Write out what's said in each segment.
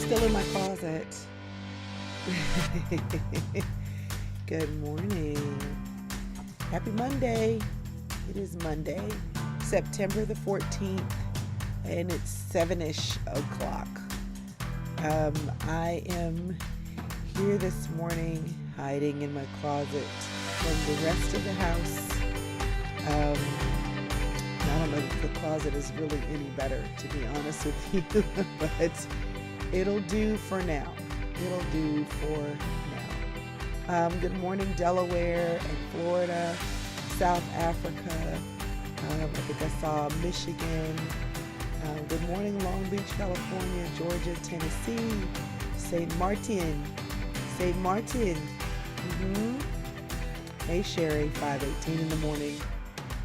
still in my closet. Good morning. Happy Monday. It is Monday, September the 14th, and it's 7-ish o'clock. I am here this morning hiding in my closet from the rest of the house. I don't know if the closet is really any better, to be honest with you, but it'll do for now. It'll do for now. Good morning, Delaware and Florida, South Africa. I think I saw Michigan. Good morning, Long Beach, California, Georgia, Tennessee, St. Martin. Hey, Sherry, 5:18 in the morning.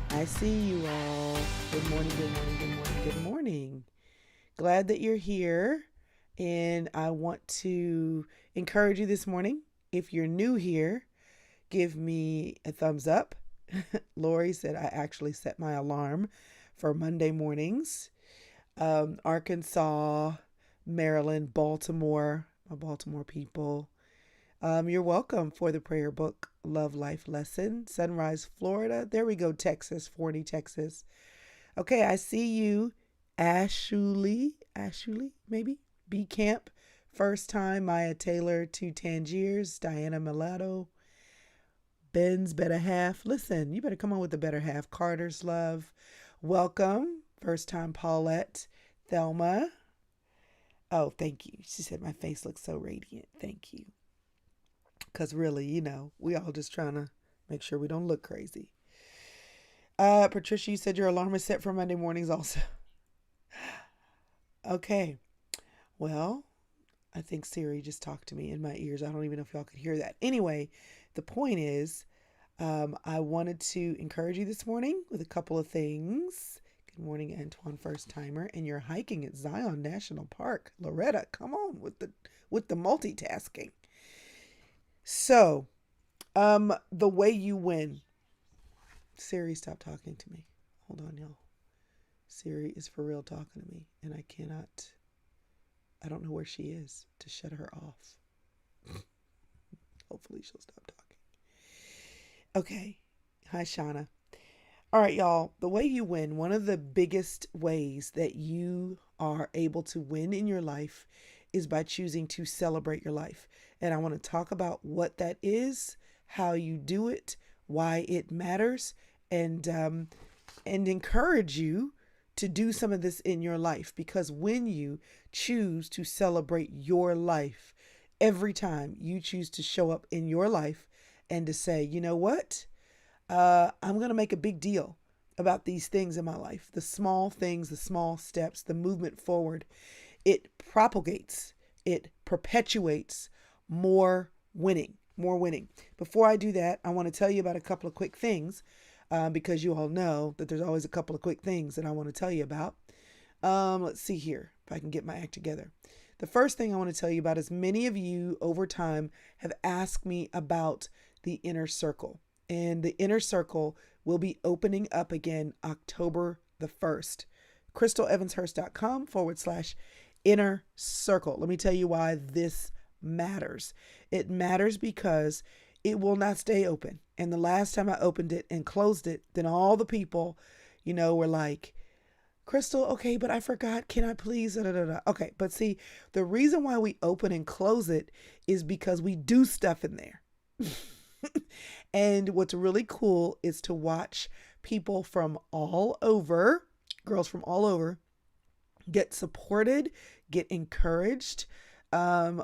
I see you all. Good morning, good morning, good morning, good morning. Glad that you're here. And I want to encourage you this morning. If you're new here, give me a thumbs up. Lori said I actually set my alarm for Monday mornings. Arkansas, Maryland, Baltimore, my Baltimore people. You're welcome for the prayer book Love Life Lesson. Sunrise, Florida. There we go, Texas, Forney, Texas. Okay, I see you. Ashley, maybe? B Camp. First time, Maya Taylor, 2 Tangiers, Diana Mulatto, Ben's Better Half. Listen, you better come on with the better half. Carter's Love. Welcome. First time, Paulette, Thelma. Oh, thank you. She said my face looks so radiant. Thank you. Because really, we all just trying to make sure we don't look crazy. Patricia, you said your alarm is set for Monday mornings also. Okay. Well, I think Siri just talked to me in my ears. I don't even know if y'all could hear that. Anyway, the point is, I wanted to encourage you this morning with a couple of things. Good morning, Antoine, first timer. And you're hiking at Zion National Park. Loretta, come on with the multitasking. So, the way you win. Siri, stop talking to me. Hold on, y'all. Siri is for real talking to me, and I don't know where she is to shut her off. Hopefully she'll stop talking. Okay. Hi, Shauna. All right, y'all. The way you win, one of the biggest ways that you are able to win in your life is by choosing to celebrate your life. And I want to talk about what that is, how you do it, why it matters, and encourage you to do some of this in your life. Because when you choose to celebrate your life, every time you choose to show up in your life and to say, you know what, I'm going to make a big deal about these things in my life, the small things, the small steps, the movement forward. It propagates, it perpetuates more winning. Before I do that, I want to tell you about a couple of quick things because you all know that there's always a couple of quick things that I want to tell you about. Let's see here if I can get my act together. The first thing I want to tell you about is many of you over time have asked me about the Inner Circle. And the Inner Circle will be opening up again October the 1st. crystalevanshurst.com/Inner Circle. Let me tell you why this matters. It matters because it will not stay open. And the last time I opened it and closed it, then all the people, were like, Crystal, okay, but I forgot. Can I please? Okay, but see, the reason why we open and close it is because we do stuff in there. And what's really cool is to watch people from all over, girls from all over, get supported, get encouraged,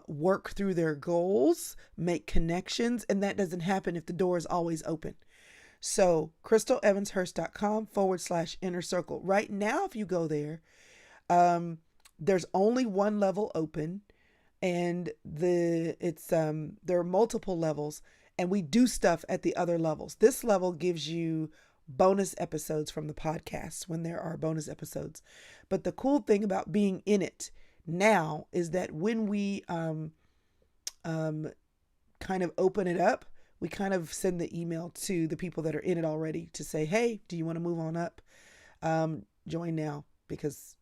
work through their goals, make connections. And that doesn't happen if the door is always open. So crystalevanshurst.com/Inner Circle. Right now, if you go there, there's only one level open, and there are multiple levels, and we do stuff at the other levels. This level gives you bonus episodes from the podcast when there are bonus episodes. But the cool thing about being in it now is that when we kind of open it up, we kind of send the email to the people that are in it already to say, hey, do you want to move on up? Join now, because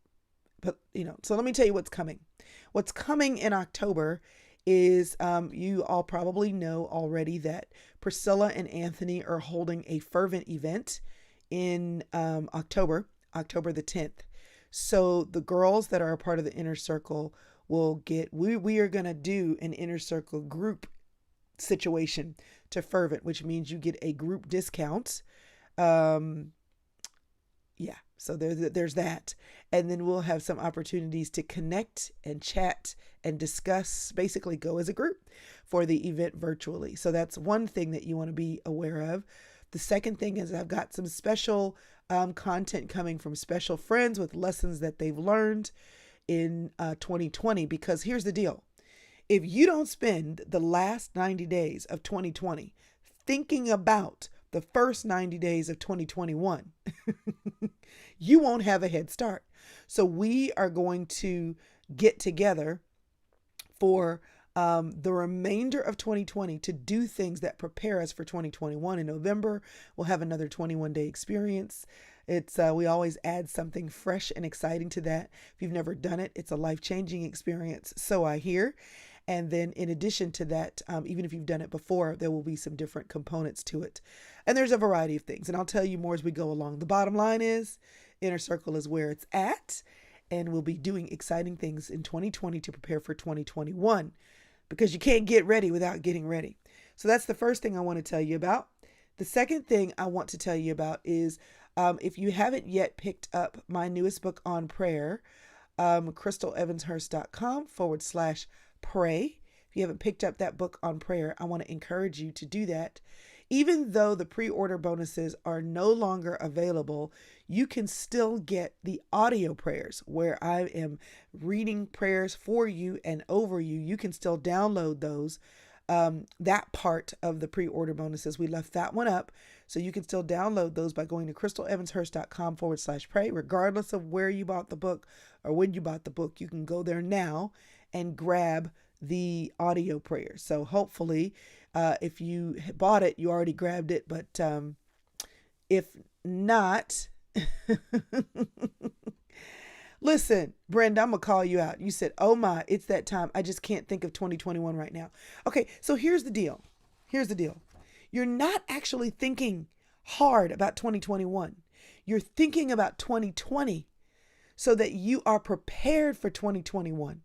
But, so let me tell you what's coming. What's coming in October is you all probably know already that Priscilla and Anthony are holding a fervent event in October the 10th. So the girls that are a part of the inner circle will get, we are going to do an inner circle group situation to fervent, which means you get a group discount. Yeah, so there's that. And then we'll have some opportunities to connect and chat and discuss, basically go as a group for the event virtually. So that's one thing that you want to be aware of. The second thing is I've got some special content coming from special friends with lessons that they've learned in 2020. Because here's the deal. If you don't spend the last 90 days of 2020 thinking about the first 90 days of 2021, you won't have a head start. So we are going to get together for the remainder of 2020 to do things that prepare us for 2021. In November, we'll have another 21-day experience. It's we always add something fresh and exciting to that. If you've never done it, it's a life-changing experience. So I hear. And then in addition to that, even if you've done it before, there will be some different components to it. And there's a variety of things. And I'll tell you more as we go along. The bottom line is Inner Circle is where it's at. And we'll be doing exciting things in 2020 to prepare for 2021. Because you can't get ready without getting ready. So that's the first thing I want to tell you about. The second thing I want to tell you about is if you haven't yet picked up my newest book on prayer, crystalevanshurst.com/pray. If you haven't picked up that book on prayer, I want to encourage you to do that. Even though the pre-order bonuses are no longer available, you can still get the audio prayers where I am reading prayers for you and over you. You can still download those. That part of the pre-order bonuses, we left that one up. So you can still download those by going to crystalevanshurst.com/pray. Regardless of where you bought the book or when you bought the book, you can go there now and grab the audio prayers. So hopefully, if you bought it, you already grabbed it. But if not, listen, Brenda, I'm going to call you out. You said, oh my, it's that time. I just can't think of 2021 right now. Okay, so here's the deal. You're not actually thinking hard about 2021. You're thinking about 2020 so that you are prepared for 2021.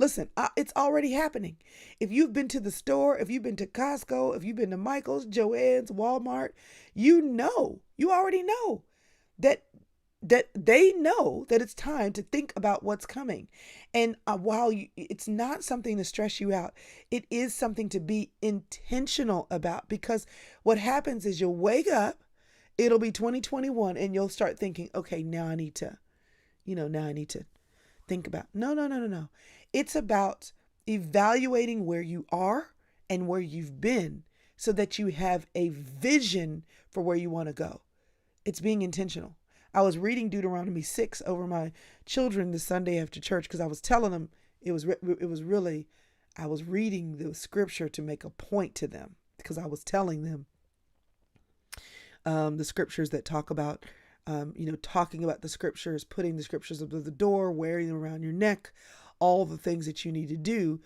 Listen, it's already happening. If you've been to the store, if you've been to Costco, if you've been to Michael's, Joann's, Walmart, you already know that they know that it's time to think about what's coming. And while it's not something to stress you out, it is something to be intentional about, because what happens is you'll wake up, it'll be 2021, and you'll start thinking, okay, now I need to think about. No. It's about evaluating where you are and where you've been so that you have a vision for where you want to go. It's being intentional. I was reading Deuteronomy 6 over my children the Sunday after church because I was telling them I was reading the scripture to make a point to them, because I was telling them the scriptures that talk about talking about the scriptures, putting the scriptures up to the door, wearing them around your neck, all the things that you need to do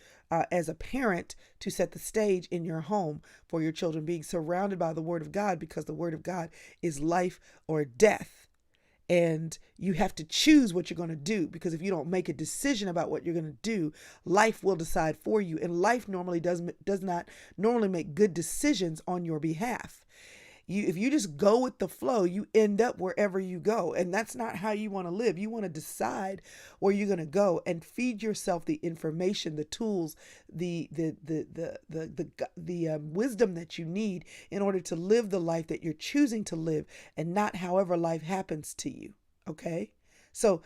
as a parent to set the stage in your home for your children, being surrounded by the Word of God, because the Word of God is life or death. And you have to choose what you're going to do, because if you don't make a decision about what you're going to do, life will decide for you. And life normally does not normally make good decisions on your behalf. If you just go with the flow, you end up wherever you go. And that's not how you want to live. You want to decide where you're going to go and feed yourself the information, the tools, the wisdom that you need in order to live the life that you're choosing to live, and not however life happens to you. Okay? So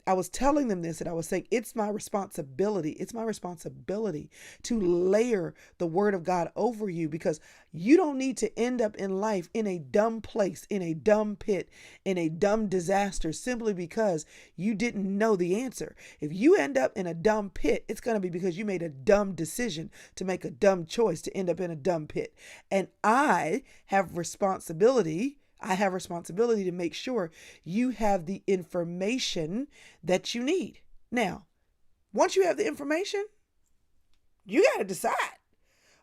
I was telling them this, and I was saying, it's my responsibility. It's my responsibility to layer the Word of God over you, because you don't need to end up in life in a dumb place, in a dumb pit, in a dumb disaster, simply because you didn't know the answer. If you end up in a dumb pit, it's going to be because you made a dumb decision to make a dumb choice to end up in a dumb pit. And I have responsibility. I have responsibility to make sure you have the information that you need. Now, once you have the information, you got to decide.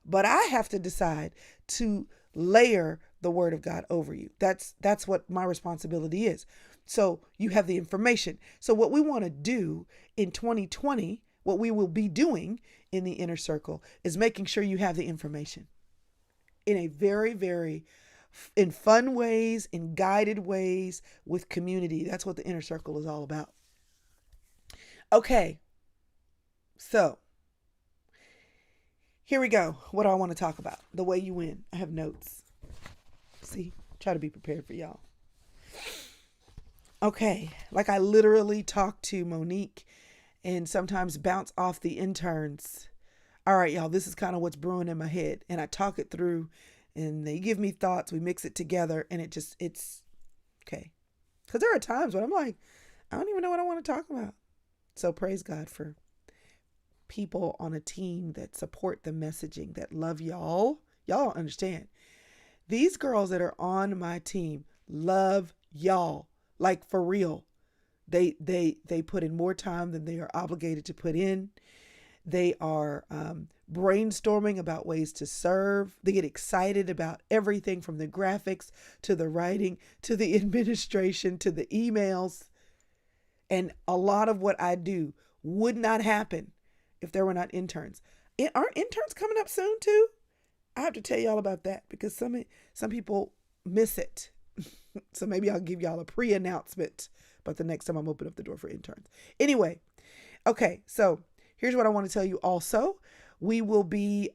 But I have to decide to layer the word of God over you. That's what my responsibility is. So you have the information. So what we want to do in 2020, what we will be doing in the inner circle is making sure you have the information in a very, very in fun ways, in guided ways, with community. That's what the inner circle is all about. Okay, so here we go. What do I want to talk about? The way you win. I have notes. See, try to be prepared for y'all. Okay, like I literally talk to Monique and sometimes bounce off the interns. All right, y'all, this is kind of what's brewing in my head. And I talk it through and they give me thoughts. We mix it together and it's okay. Because there are times when I'm like, I don't even know what I want to talk about. So praise God for people on a team that support the messaging, that love y'all. Y'all don't understand. These girls that are on my team love y'all. Like for real. They put in more time than they are obligated to put in. They are brainstorming about ways to serve. They get excited about everything from the graphics to the writing to the administration to the emails. And a lot of what I do would not happen if there were not interns. Aren't interns coming up soon too? I have to tell y'all about that because some people miss it. So maybe I'll give y'all a pre-announcement about the next time I'm open up the door for interns. Anyway, okay, so here's what I want to tell you also. We will be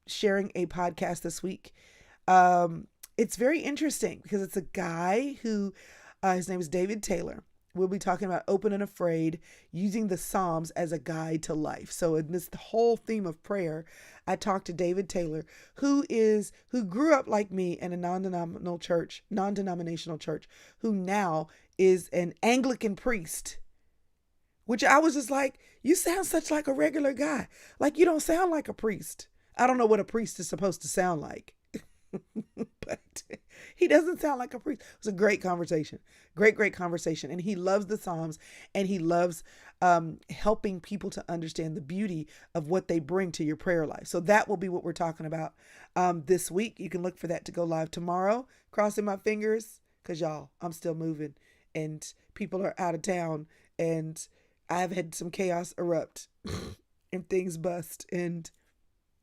sharing a podcast this week. It's very interesting because it's a guy who, his name is David Taylor. We'll be talking about open and afraid, using the Psalms as a guide to life. So in this whole theme of prayer, I talked to David Taylor, who grew up like me in a non-denominational church, who now is an Anglican priest, which I was just like, you sound such like a regular guy. Like you don't sound like a priest. I don't know what a priest is supposed to sound like. But he doesn't sound like a priest. It was a great conversation. Great conversation. And he loves the Psalms and he loves helping people to understand the beauty of what they bring to your prayer life. So that will be what we're talking about this week. You can look for that to go live tomorrow. Crossing my fingers because y'all, I'm still moving and people are out of town and I've had some chaos erupt and things bust and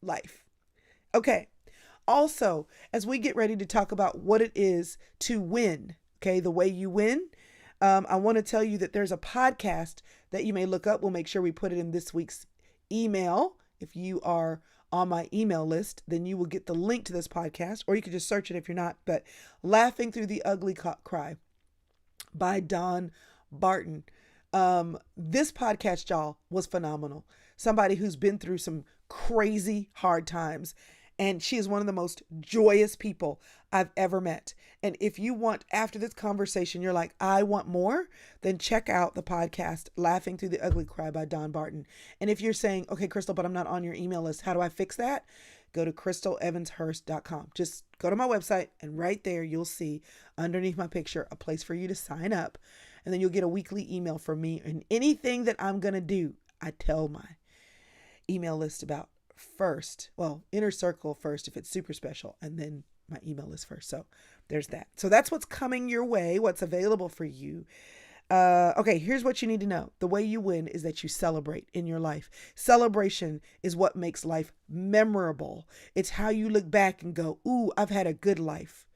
life. Okay. Also, as we get ready to talk about what it is to win, okay, the way you win, I want to tell you that there's a podcast that you may look up. We'll make sure we put it in this week's email. If you are on my email list, then you will get the link to this podcast, or you can just search it if you're not. But Laughing Through the Ugly Cry by Dawn Barton. This podcast, y'all, was phenomenal. Somebody who's been through some crazy hard times. And she is one of the most joyous people I've ever met. And if you want, after this conversation, you're like, I want more, then check out the podcast, Laughing Through the Ugly Cry by Dawn Barton. And if you're saying, okay, Crystal, but I'm not on your email list, how do I fix that? Go to crystalevanshurst.com. Just go to my website and right there you'll see underneath my picture a place for you to sign up. And then you'll get a weekly email from me. And anything that I'm going to do, I tell my email list about first. Well, inner circle first if it's super special, and then my email list first. So there's that. So that's what's coming your way, what's available for you. Okay, here's what you need to know. The way you win is that you celebrate in your life. Celebration is what makes life memorable. It's how you look back and go, ooh, I've had a good life.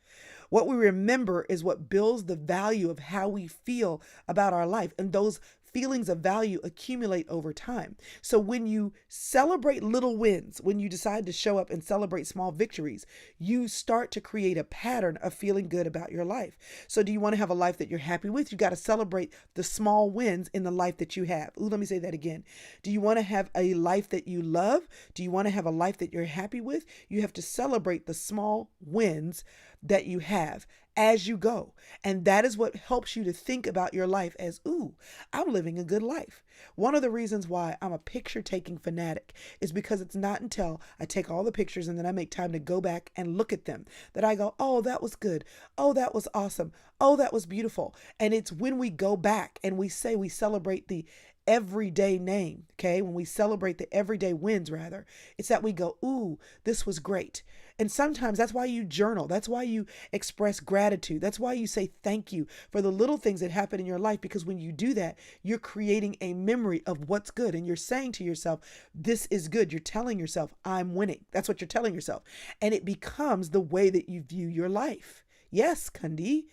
What we remember is what builds the value of how we feel about our life. And those feelings of value accumulate over time. So when you celebrate little wins, when you decide to show up and celebrate small victories, you start to create a pattern of feeling good about your life. So do you want to have a life that you're happy with? You got to celebrate the small wins in the life that you have. Ooh, let me say that again. Do you want to have a life that you love? Do you want to have a life that you're happy with? You have to celebrate the small wins that you have. as you go. And that is what helps you to think about your life as, ooh, I'm living a good life. One of the reasons why I'm a picture taking fanatic is because it's not until I take all the pictures and then I make time to go back and look at them that I go, oh, that was good. Oh, that was awesome. Oh, that was beautiful. And it's when we go back and we say we celebrate the everyday name, okay? When we celebrate the everyday wins, rather, it's that we go, ooh, this was great. And sometimes that's why you journal. That's why you express gratitude. That's why you say thank you for the little things that happen in your life. Because when you do that, you're creating a memory of what's good. And you're saying to yourself, this is good. You're telling yourself, I'm winning. That's what you're telling yourself. And it becomes the way that you view your life. Yes, Kundi,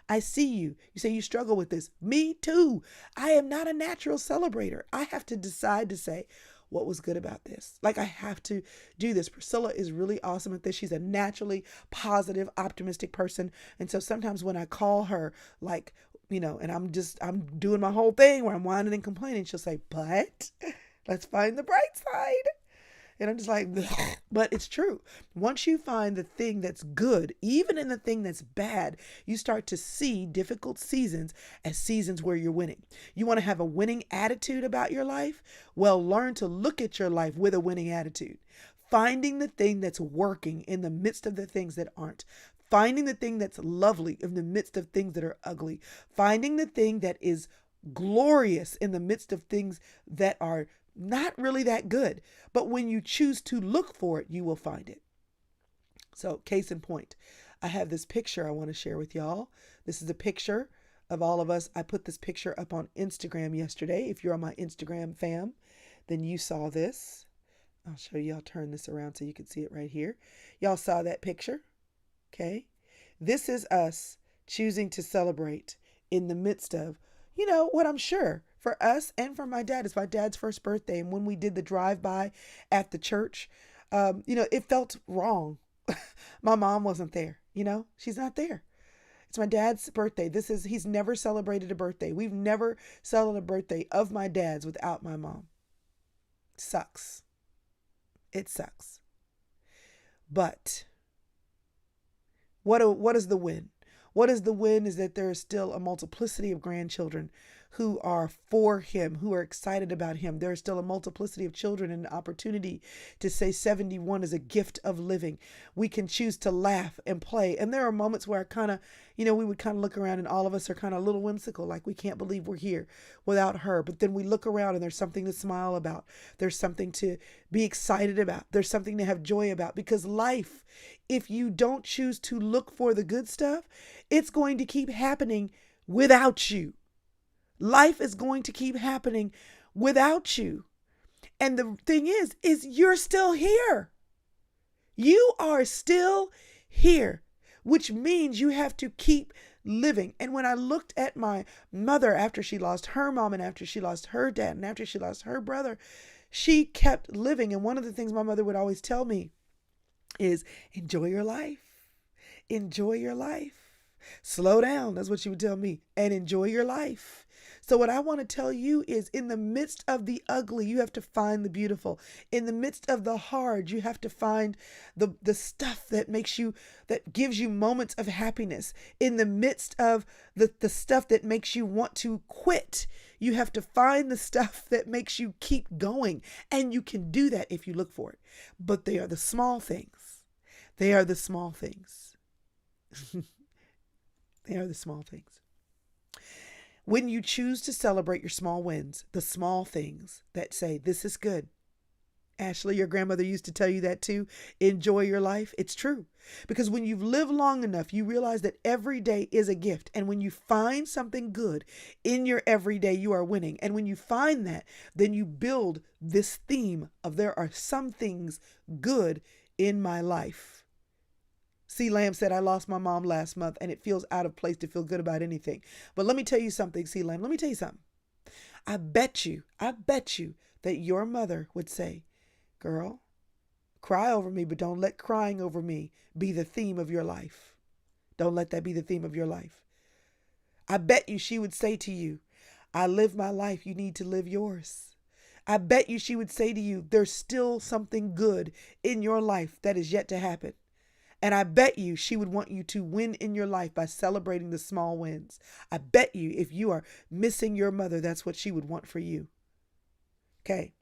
I see you. You say you struggle with this. Me too. I am not a natural celebrator. I have to decide to say, what was good about this? Like, I have to do this. Priscilla is really awesome at this. She's a naturally positive, optimistic person. And so sometimes when I call her, like, and I'm doing my whole thing where I'm whining and complaining, she'll say, but let's find the bright side. And I'm just like, bleh. But it's true. Once you find the thing that's good, even in the thing that's bad, you start to see difficult seasons as seasons where you're winning. You want to have a winning attitude about your life? Well, learn to look at your life with a winning attitude. Finding the thing that's working in the midst of the things that aren't. Finding the thing that's lovely in the midst of things that are ugly. Finding the thing that is glorious in the midst of things that are not really that good. But when you choose to look for it, you will find it. So, case in point, I have this picture I want to share with y'all. This is a picture of all of us. I put this picture up on Instagram yesterday. If you're on my Instagram fam, then you saw this. I'll show you. I'll turn this around so you can see it right here. Y'all saw that picture? Okay. This is us choosing to celebrate in the midst of, what I'm sure for us and for my dad, it's my dad's first birthday. And when we did the drive-by at the church, it felt wrong. My mom wasn't there, she's not there. It's my dad's birthday. He's never celebrated a birthday. We've never celebrated a birthday of my dad's without my mom. Sucks. It sucks. But what is the win? What is the win is that there is still a multiplicity of grandchildren who are for him, who are excited about him. There is still a multiplicity of children and an opportunity to say 71 is a gift of living. We can choose to laugh and play. And there are moments where I kind of, we would kind of look around and all of us are kind of a little whimsical, like we can't believe we're here without her. But then we look around and there's something to smile about. There's something to be excited about. There's something to have joy about, because life, if you don't choose to look for the good stuff, it's going to keep happening without you. Life is going to keep happening without you. And the thing is you're still here. You are still here, which means you have to keep living. And when I looked at my mother after she lost her mom and after she lost her dad and after she lost her brother, she kept living. And one of the things my mother would always tell me is enjoy your life. Enjoy your life. Slow down. That's what she would tell me. And enjoy your life. So what I want to tell you is, in the midst of the ugly, you have to find the beautiful. In the midst of the hard, you have to find the stuff that gives you moments of happiness. In the midst of the stuff that makes you want to quit, you have to find the stuff that makes you keep going. And you can do that if you look for it. But they are the small things. They are the small things. They are the small things. When you choose to celebrate your small wins, the small things that say, this is good. Ashley, your grandmother used to tell you that too. Enjoy your life. It's true. Because when you've lived long enough, you realize that every day is a gift. And when you find something good in your everyday, you are winning. And when you find that, then you build this theme of there are some things good in my life. C. Lamb said, I lost my mom last month and it feels out of place to feel good about anything. But let me tell you something, C. Lamb. Let me tell you something. I bet you that your mother would say, girl, cry over me, but don't let crying over me be the theme of your life. Don't let that be the theme of your life. I bet you she would say to you, I live my life. You need to live yours. I bet you she would say to you, there's still something good in your life that is yet to happen. And I bet you she would want you to win in your life by celebrating the small wins. I bet you if you are missing your mother, that's what she would want for you. Okay.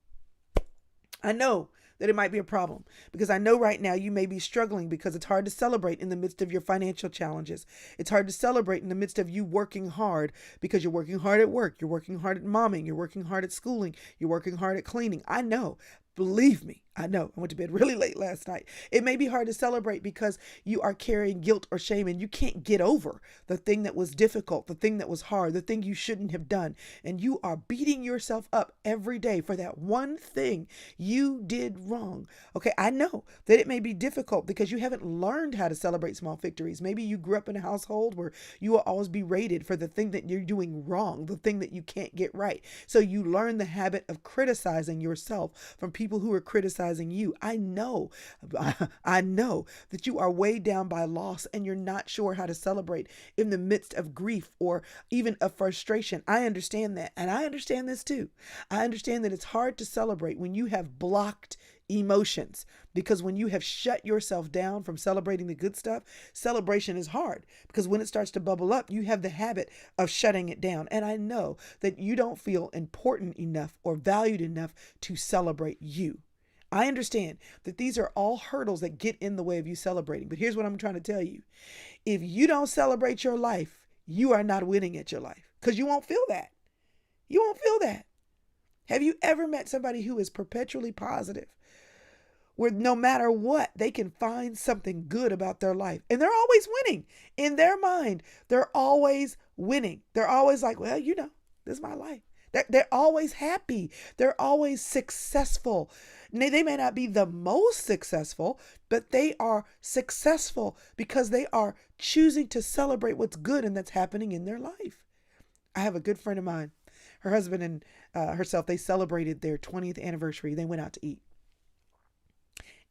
I know that it might be a problem because I know right now you may be struggling because it's hard to celebrate in the midst of your financial challenges. It's hard to celebrate in the midst of you working hard because you're working hard at work. You're working hard at momming. You're working hard at schooling. You're working hard at cleaning. I know. Believe me, I know. I went to bed really late last night. It may be hard to celebrate because you are carrying guilt or shame and you can't get over the thing that was difficult, the thing that was hard, the thing you shouldn't have done. And you are beating yourself up every day for that one thing you did wrong. Okay, I know that it may be difficult because you haven't learned how to celebrate small victories. Maybe you grew up in a household where you will always be rated for the thing that you're doing wrong, the thing that you can't get right. So you learn the habit of criticizing yourself from people who are criticizing you. I know that you are weighed down by loss and you're not sure how to celebrate in the midst of grief or even of frustration. I understand that. And I understand this too. I understand that it's hard to celebrate when you have blocked emotions, because when you have shut yourself down from celebrating the good stuff, celebration is hard because when it starts to bubble up, you have the habit of shutting it down. And I know that you don't feel important enough or valued enough to celebrate you. I understand that these are all hurdles that get in the way of you celebrating. But here's what I'm trying to tell you. If you don't celebrate your life, you are not winning at your life because you won't feel that. You won't feel that. Have you ever met somebody who is perpetually positive, where no matter what, they can find something good about their life and they're always winning in their mind? They're always winning. They're always like, well, this is my life. They're always happy. They're always successful. They may not be the most successful, but they are successful because they are choosing to celebrate what's good and that's happening in their life. I have a good friend of mine. Her husband and herself, they celebrated their 20th anniversary. They went out to eat.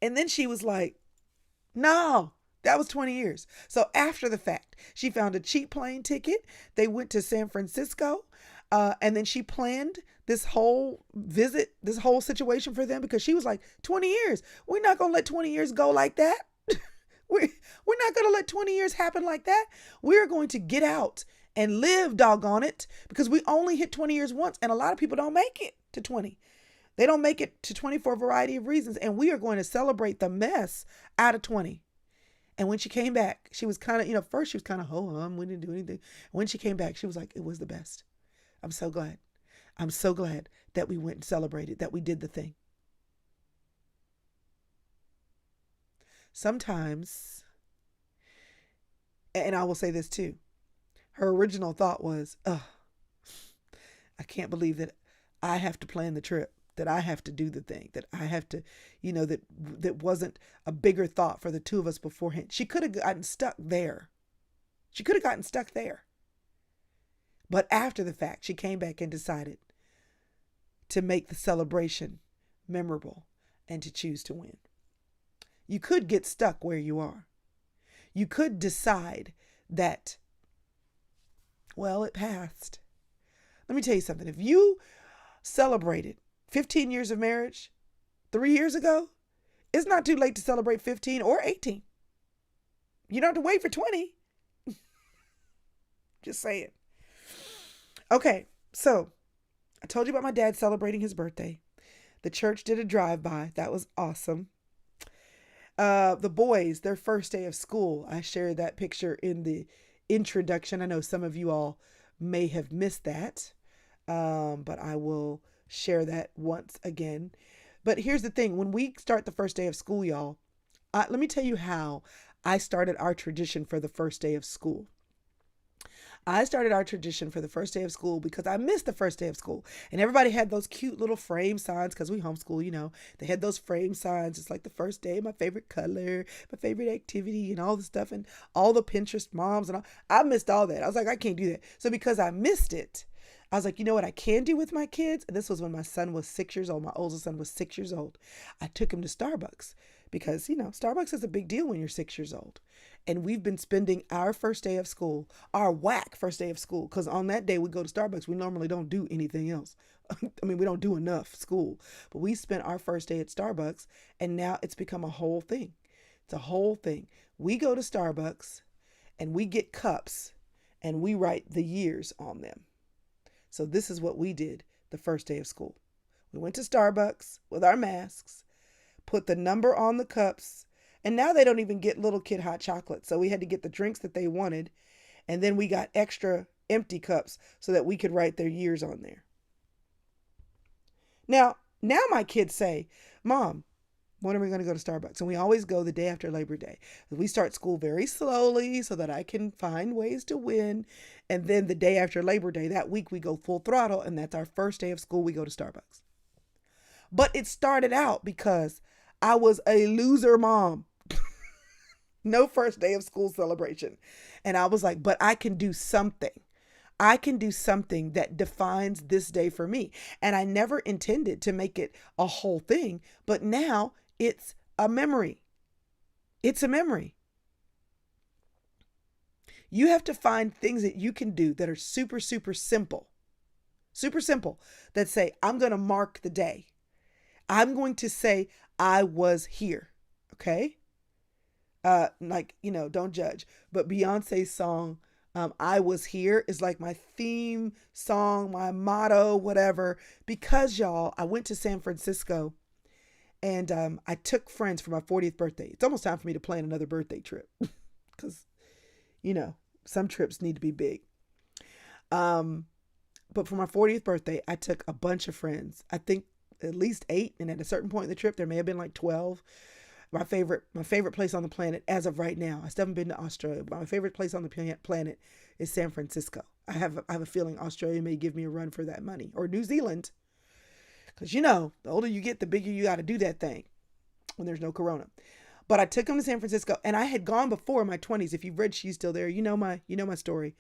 And then she was like, no, that was 20 years. So after the fact, she found a cheap plane ticket. They went to San Francisco. And then she planned this whole visit, this whole situation for them because she was like, 20 years. We're not going to let 20 years go like that. we're not going to let 20 years happen like that. We're going to get out and live, doggone it, because we only hit 20 years once. And a lot of people don't make it to 20. They don't make it to 20 for a variety of reasons. And we are going to celebrate the mess out of 20. And when she came back, she was kind of, first she was kind of ho-hum. We didn't do anything. When she came back, she was like, it was the best. I'm so glad. I'm so glad that we went and celebrated, that we did the thing. Sometimes, and I will say this too, her original thought was, I can't believe that I have to plan the trip, that I have to do the thing, that I have to, that wasn't a bigger thought for the two of us beforehand. She could have gotten stuck there. But after the fact, she came back and decided to make the celebration memorable and to choose to win. You could get stuck where you are. You could decide that, well, it passed. Let me tell you something. If you celebrated 15 years of marriage 3 years ago, it's not too late to celebrate 15 or 18. You don't have to wait for 20. Just saying. Okay, so I told you about my dad celebrating his birthday. The church did a drive-by. That was awesome. The boys, their first day of school, I shared that picture in the introduction. I know some of you all may have missed that, but I will share that once again. But here's the thing. When we start the first day of school, y'all, let me tell you how I started our tradition for the first day of school. I started our tradition for the first day of school because I missed the first day of school. And everybody had those cute little frame signs because we homeschool, They had those frame signs. It's like the first day, my favorite color, my favorite activity, and all the stuff, and all the Pinterest moms and all. I missed all that. I was like, I can't do that. So because I missed it, I was like, you know what I can do with my kids? And this was when my son was 6 years old. My oldest son was 6 years old. I took him to Starbucks because, Starbucks is a big deal when you're 6 years old. And we've been spending our first day of school, our whack first day of school, because on that day we go to Starbucks. We normally don't do anything else. We don't do enough school. But we spent our first day at Starbucks, and now it's become a whole thing. It's a whole thing. We go to Starbucks and we get cups and we write the years on them. So this is what we did the first day of school. We went to Starbucks with our masks, put the number on the cups, and now they don't even get little kid hot chocolate. So we had to get the drinks that they wanted, and then we got extra empty cups so that we could write their years on there. Now my kids say, Mom, when are we going to go to Starbucks? And we always go the day after Labor Day. We start school very slowly so that I can find ways to win. And then the day after Labor Day, that week we go full throttle, and that's our first day of school. We go to Starbucks. But it started out because I was a loser mom. No first day of school celebration. And I was like, but I can do something. I can do something that defines this day for me. And I never intended to make it a whole thing, but now it's a memory. It's a memory. You have to find things that you can do that are super, super simple, that say, I'm going to mark the day. I'm going to say, I was here. Okay. Don't judge, but Beyonce's song, I Was Here is like my theme song, my motto, whatever, because y'all, I went to San Francisco and I took friends for my 40th birthday. It's almost time for me to plan another birthday trip because, some trips need to be big. But for my 40th birthday, I took a bunch of friends, I think at least 8. And at a certain point in the trip, there may have been like 12. My favorite place on the planet as of right now, I still haven't been to Australia, but my favorite place on the planet is San Francisco. I have a feeling Australia may give me a run for that money, or New Zealand. Because, the older you get, the bigger you got to do that thing when there's no corona. But I took them to San Francisco, and I had gone before in my 20s. If you've read She's Still There, you know my story.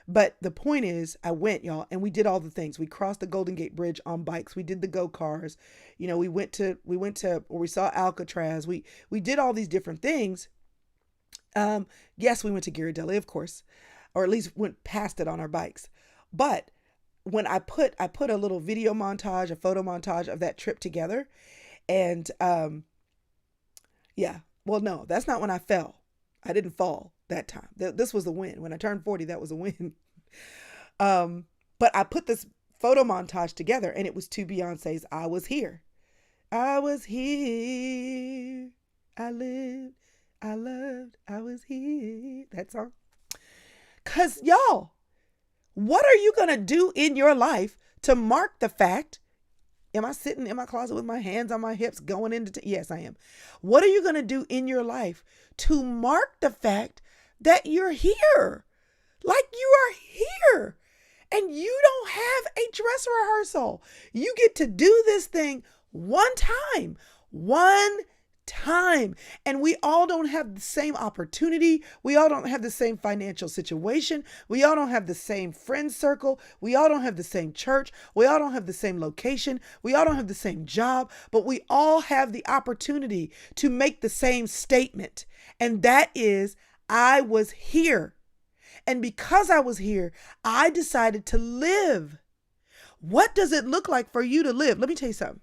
But the point is, I went, y'all, and we did all the things. We crossed the Golden Gate Bridge on bikes. We did the go-cars. We went to where we saw Alcatraz. We did all these different things. Yes, we went to Ghirardelli, of course, or at least went past it on our bikes. But when I put a little video montage, a photo montage of that trip together, and well, no, that's not when I fell. I didn't fall that time. This was a win. When I turned 40, that was a win. But I put this photo montage together, and it was to Beyonce's I Was Here. I was here. I lived. I loved. I was here. That song. Because, y'all, what are you going to do in your life to mark the fact? Am I sitting in my closet with my hands on my hips going into yes, I am. What are you going to do in your life to mark the fact that you're here? Like, you are here and you don't have a dress rehearsal. You get to do this thing one time. And we all don't have the same opportunity. We all don't have the same financial situation. We all don't have the same friend circle. We all don't have the same church. We all don't have the same location. We all don't have the same job, but we all have the opportunity to make the same statement. And that is, I was here. And because I was here, I decided to live. What does it look like for you to live? Let me tell you something.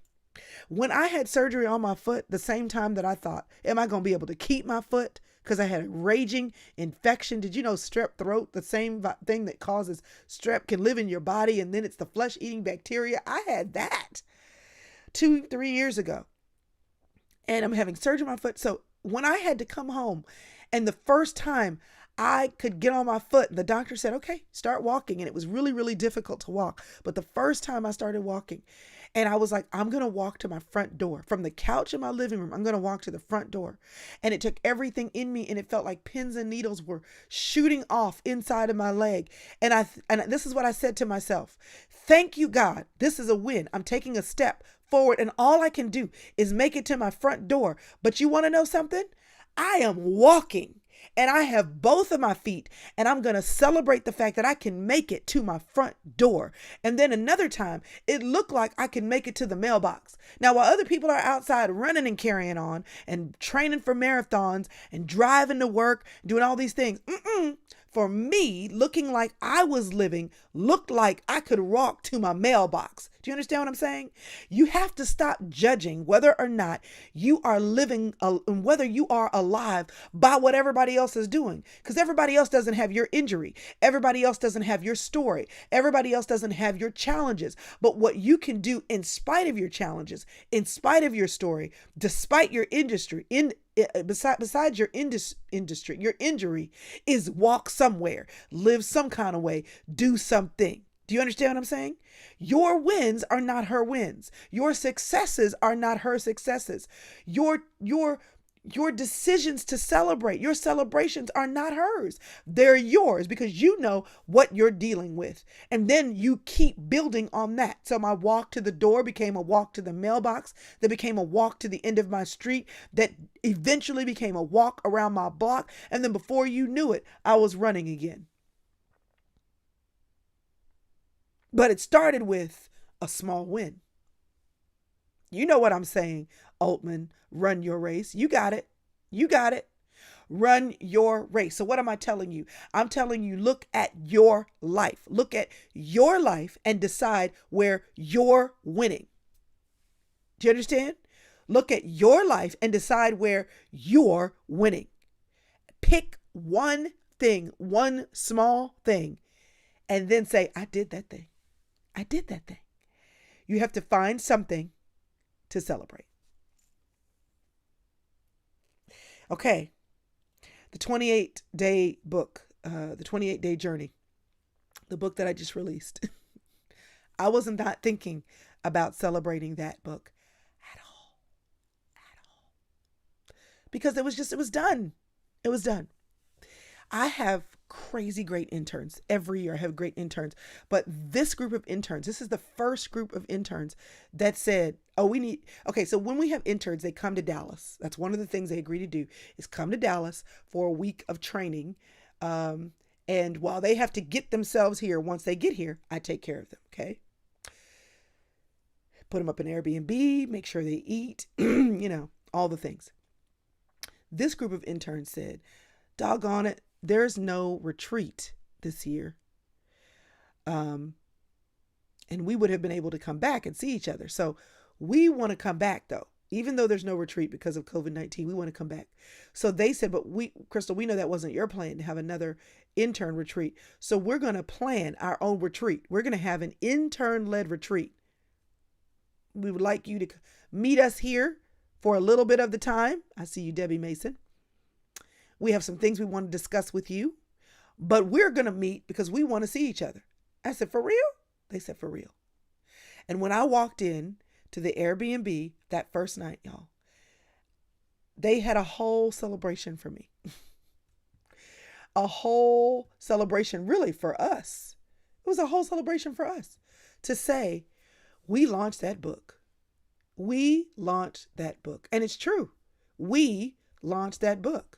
When I had surgery on my foot, the same time that I thought, am I going to be able to keep my foot? Because I had a raging infection. Did you know strep throat, the same thing that causes strep, can live in your body, and then it's the flesh-eating bacteria? I had that 2-3 years ago. And I'm having surgery on my foot. So when I had to come home, and the first time I could get on my foot, the doctor said, okay, start walking. And it was really, really difficult to walk. But the first time I started walking, and I was like, I'm going to walk to my front door. From the couch in my living room, I'm going to walk to the front door. And it took everything in me, and it felt like pins and needles were shooting off inside of my leg. And this is what I said to myself. Thank you, God. This is a win. I'm taking a step forward, and all I can do is make it to my front door. But you want to know something? I am walking. And I have both of my feet, and I'm going to celebrate the fact that I can make it to my front door. And then another time, it looked like I can make it to the mailbox. Now, while other people are outside running and carrying on and training for marathons and driving to work, doing all these things, for me, looking like I was living looked like I could walk to my mailbox. Do you understand what I'm saying? You have to stop judging whether or not you are living and whether you are alive by what everybody else is doing. Because everybody else doesn't have your injury. Everybody else doesn't have your story. Everybody else doesn't have your challenges. But what you can do in spite of your challenges, in spite of your story, despite your industry, besides your industry, your injury, is walk somewhere, live some kind of way, do something. Do you understand what I'm saying? Your wins are not her wins. Your successes are not her successes. Your decisions to celebrate, your celebrations are not hers. They're yours because you know what you're dealing with. And then you keep building on that. So my walk to the door became a walk to the mailbox, that became a walk to the end of my street, that eventually became a walk around my block. And then before you knew it, I was running again. But it started with a small win. You know what I'm saying, Altman, run your race. You got it. You got it. Run your race. So what am I telling you? I'm telling you, look at your life. Look at your life and decide where you're winning. Do you understand? Look at your life and decide where you're winning. Pick one thing, one small thing, and then say, I did that thing. I did that thing. You have to find something to celebrate. Okay. The 28-day book, the 28-day journey, the book that I just released. I wasn't not thinking about celebrating that book at all, because it was done. It was done. I have crazy great interns. Every year I have great interns. But this group of interns, this is the first group of interns that said, so when we have interns, they come to Dallas. That's one of the things they agree to do, is come to Dallas for a week of training. And while they have to get themselves here, once they get here, I take care of them. Okay. Put them up in Airbnb, make sure they eat, all the things. This group of interns said, doggone it, there's no retreat this year. And we would have been able to come back and see each other. So we want to come back though. Even though there's no retreat because of COVID-19, we want to come back. So they said, but Crystal, we know that wasn't your plan to have another intern retreat. So we're going to plan our own retreat. We're going to have an intern-led retreat. We would like you to meet us here for a little bit of the time. I see you, Debbie Mason. We have some things we want to discuss with you, but we're going to meet because we want to see each other. I said, for real? They said, for real. And when I walked in to the Airbnb that first night, y'all, they had a whole celebration for me. A whole celebration really for us. It was a whole celebration for us to say, we launched that book. We launched that book. And it's true. We launched that book.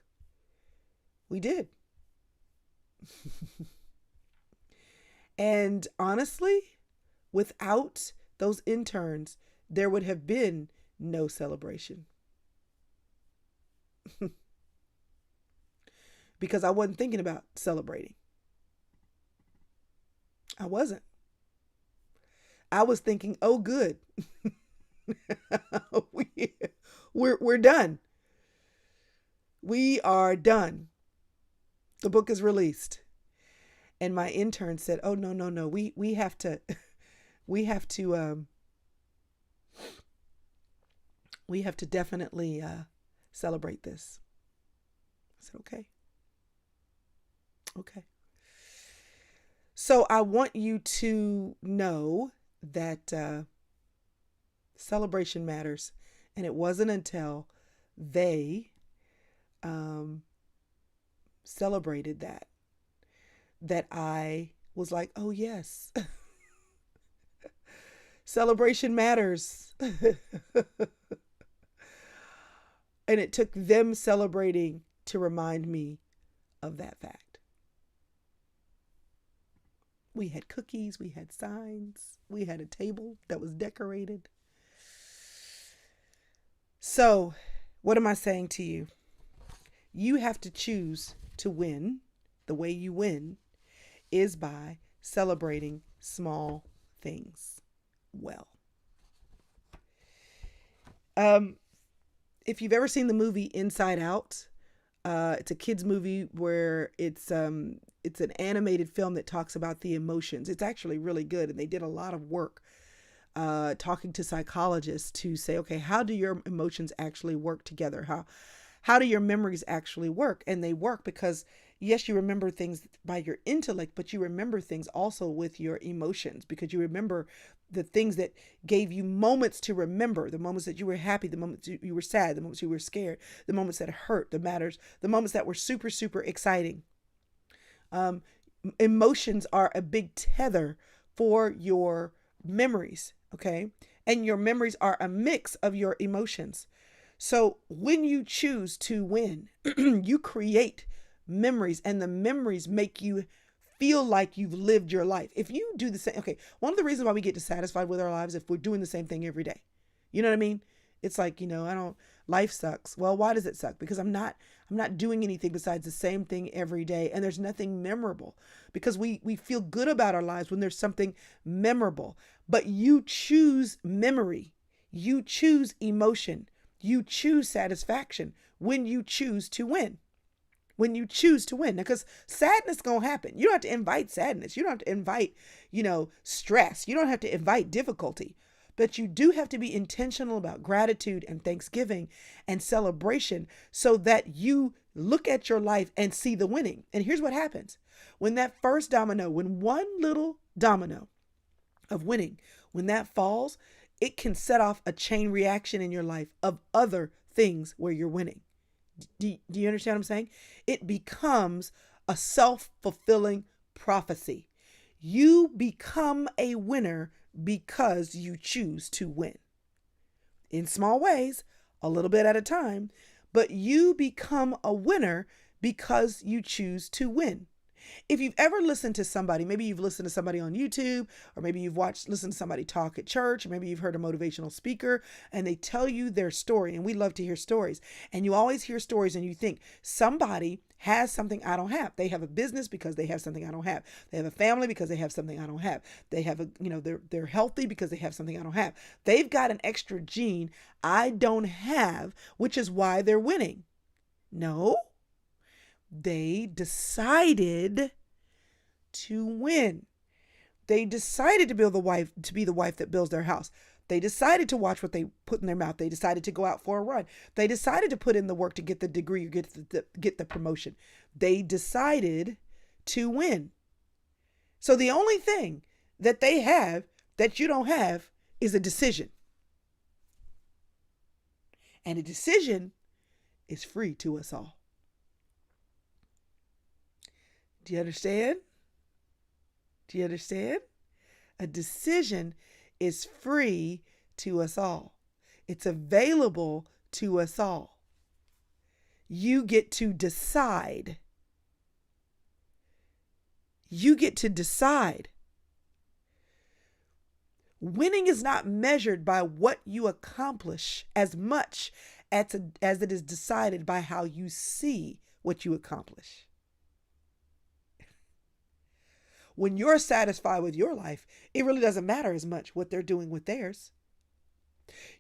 We did. And honestly, without those interns, there would have been no celebration. Because I wasn't thinking about celebrating. I wasn't. I was thinking, oh, good. We're done. We are done. The book is released. And my intern said, oh, no. We have to definitely celebrate this. I said, okay. Okay. So I want you to know that celebration matters. And it wasn't until they celebrated that I was like, oh yes, celebration matters. And it took them celebrating to remind me of that fact. We had cookies, we had signs, we had a table that was decorated. So, what am I saying to you? You have to choose to win the way you win is by celebrating small things well. Um, if you've ever seen the movie Inside Out, it's a kids movie where it's an animated film that talks about the emotions. It's actually really good, and they did a lot of work talking to psychologists to say, okay, how do your emotions actually work together? How do your memories actually work? And they work because yes, you remember things by your intellect, but you remember things also with your emotions because you remember the things that gave you moments to remember, the moments that you were happy, the moments you were sad, the moments you were scared, the moments that hurt, the moments that were super, super exciting. Um, Emotions are a big tether for your memories, okay? And your memories are a mix of your emotions. So when you choose to win, you create memories, and the memories make you feel like you've lived your life. If you do the same, okay, one of the reasons why we get dissatisfied with our lives if we're doing the same thing every day. You know what I mean? It's like, I don't life sucks. Well, why does it suck? Because I'm not doing anything besides the same thing every day, and there's nothing memorable because we feel good about our lives when there's something memorable. But you choose memory. You choose emotion. You choose satisfaction when you choose to win. When you choose to win. Because sadness gonna happen. You don't have to invite sadness. You don't have to invite, stress. You don't have to invite difficulty. But you do have to be intentional about gratitude and thanksgiving and celebration so that you look at your life and see the winning. And here's what happens. When that first domino, when one little domino of winning, when that falls, it can set off a chain reaction in your life of other things where you're winning. Do you understand what I'm saying? It becomes a self-fulfilling prophecy. You become a winner because you choose to win. In small ways, a little bit at a time, but you become a winner because you choose to win. If you've ever listened to somebody, maybe you've listened to somebody on YouTube, or maybe you've listened to somebody talk at church, or maybe you've heard a motivational speaker and they tell you their story, and we love to hear stories. And you always hear stories and you think somebody has something I don't have. They have a business because they have something I don't have. They have a family because they have something I don't have. They have they're healthy because they have something I don't have. They've got an extra gene I don't have, which is why they're winning. No. They decided to win. They decided to be the wife that builds their house. They decided to watch what they put in their mouth. They decided to go out for a run. They decided to put in the work to get the degree or get the promotion. They decided to win. So the only thing that they have that you don't have is a decision. And a decision is free to us all. Do you understand? Do you understand? A decision is free to us all. It's available to us all. You get to decide. You get to decide. Winning is not measured by what you accomplish as much as it is decided by how you see what you accomplish. When you're satisfied with your life, it really doesn't matter as much what they're doing with theirs.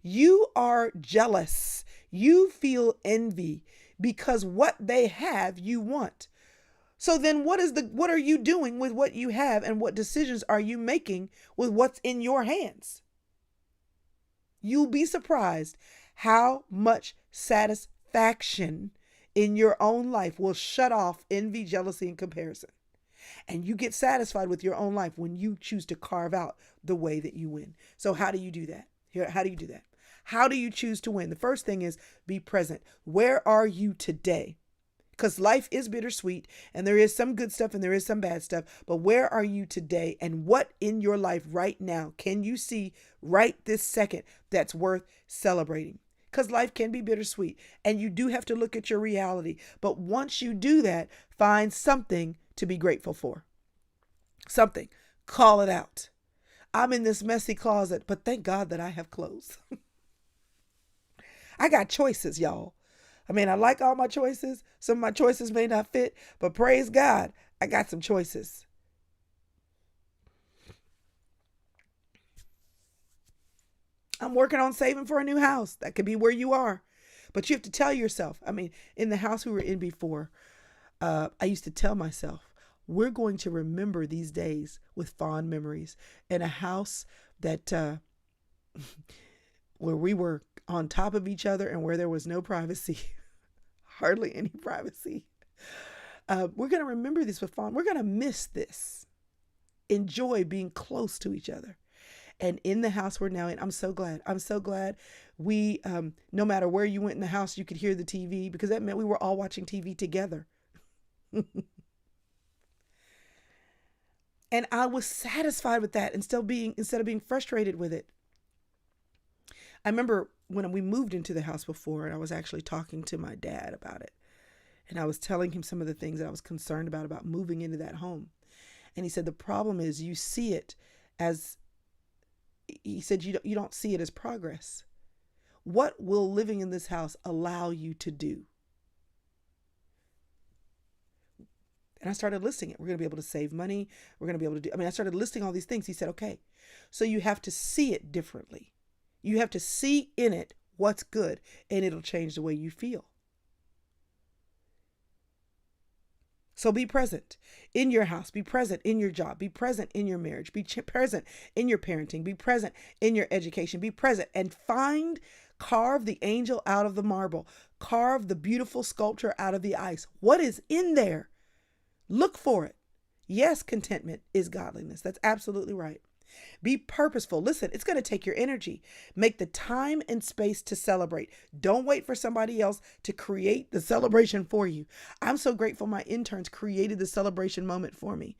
You are jealous. You feel envy because what they have, you want. So then what are you doing with what you have, and what decisions are you making with what's in your hands? You'll be surprised how much satisfaction in your own life will shut off envy, jealousy, and comparison. And you get satisfied with your own life when you choose to carve out the way that you win. So how do you do that? How do you do that? How do you choose to win? The first thing is be present. Where are you today? Because life is bittersweet, and there is some good stuff and there is some bad stuff. But where are you today? And what in your life right now can you see right this second that's worth celebrating? Because life can be bittersweet, and you do have to look at your reality. But once you do that, find something to be grateful for. Something. Call it out. I'm in this messy closet, but thank God that I have clothes. I got choices, y'all. I mean, I like all my choices. Some of my choices may not fit, but praise God, I got some choices. I'm working on saving for a new house. That could be where you are. But you have to tell yourself, I mean, in the house we were in before, I used to tell myself, we're going to remember these days with fond memories in a house that where we were on top of each other and where there was no privacy, hardly any privacy. We're going to remember this with fond. We're going to miss this. Enjoy being close to each other. And in the house we're now in, I'm so glad. I'm so glad we, no matter where you went in the house, you could hear the TV because that meant we were all watching TV together. And I was satisfied with that and instead of being frustrated with it. I remember when we moved into the house before, and I was actually talking to my dad about it. And I was telling him some of the things that I was concerned about moving into that home. And he said, the problem is you see it as, he said, you don't see it as progress. What will living in this house allow you to do? And I started listing it. We're going to be able to save money. We're going to be able to do, I started listing all these things. He said, okay, so you have to see it differently. You have to see in it what's good, and it'll change the way you feel. So be present in your house, be present in your job, be present in your marriage, be present in your parenting, be present in your education, be present and carve the angel out of the marble, carve the beautiful sculpture out of the ice. What is in there? Look for it. Yes, contentment is godliness. That's absolutely right. Be purposeful. Listen, it's going to take your energy. Make the time and space to celebrate. Don't wait for somebody else to create the celebration for you. I'm so grateful my interns created the celebration moment for me.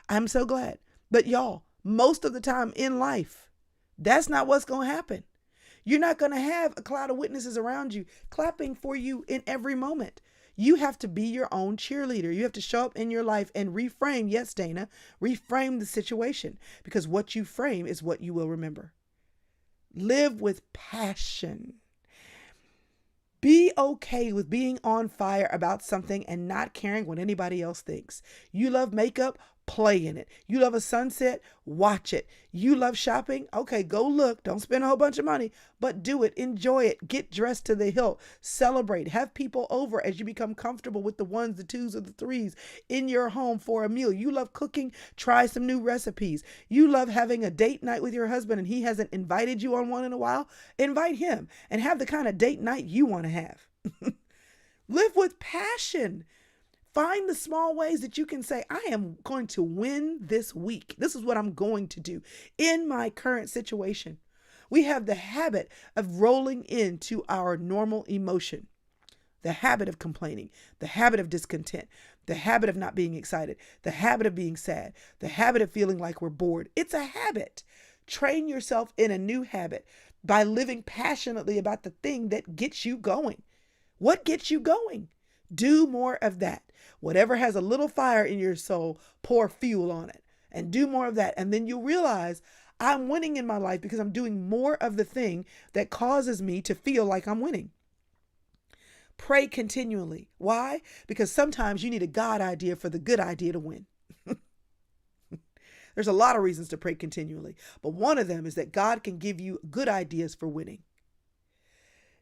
I'm so glad. But y'all, most of the time in life, that's not what's going to happen. You're not going to have a cloud of witnesses around you clapping for you in every moment. You have to be your own cheerleader. You have to show up in your life and reframe. Yes, Dana, reframe the situation, because what you frame is what you will remember. Live with passion. Be okay with being on fire about something and not caring what anybody else thinks. You love makeup? Play in it. You love a sunset? Watch it. You love shopping? Okay, go look. Don't spend a whole bunch of money, but do it. Enjoy it. Get dressed to the hilt. Celebrate. Have people over as you become comfortable with the ones, the twos, or the threes in your home for a meal. You love cooking? Try some new recipes. You love having a date night with your husband and he hasn't invited you on one in a while? Invite him and have the kind of date night you want to have. Live with passion. Find the small ways that you can say, I am going to win this week. This is what I'm going to do in my current situation. We have the habit of rolling into our normal emotion, the habit of complaining, the habit of discontent, the habit of not being excited, the habit of being sad, the habit of feeling like we're bored. It's a habit. Train yourself in a new habit by living passionately about the thing that gets you going. What gets you going? Do more of that. Whatever has a little fire in your soul, pour fuel on it and do more of that. And then you'll realize I'm winning in my life because I'm doing more of the thing that causes me to feel like I'm winning. Pray continually. Why? Because sometimes you need a God idea for the good idea to win. There's a lot of reasons to pray continually, but one of them is that God can give you good ideas for winning.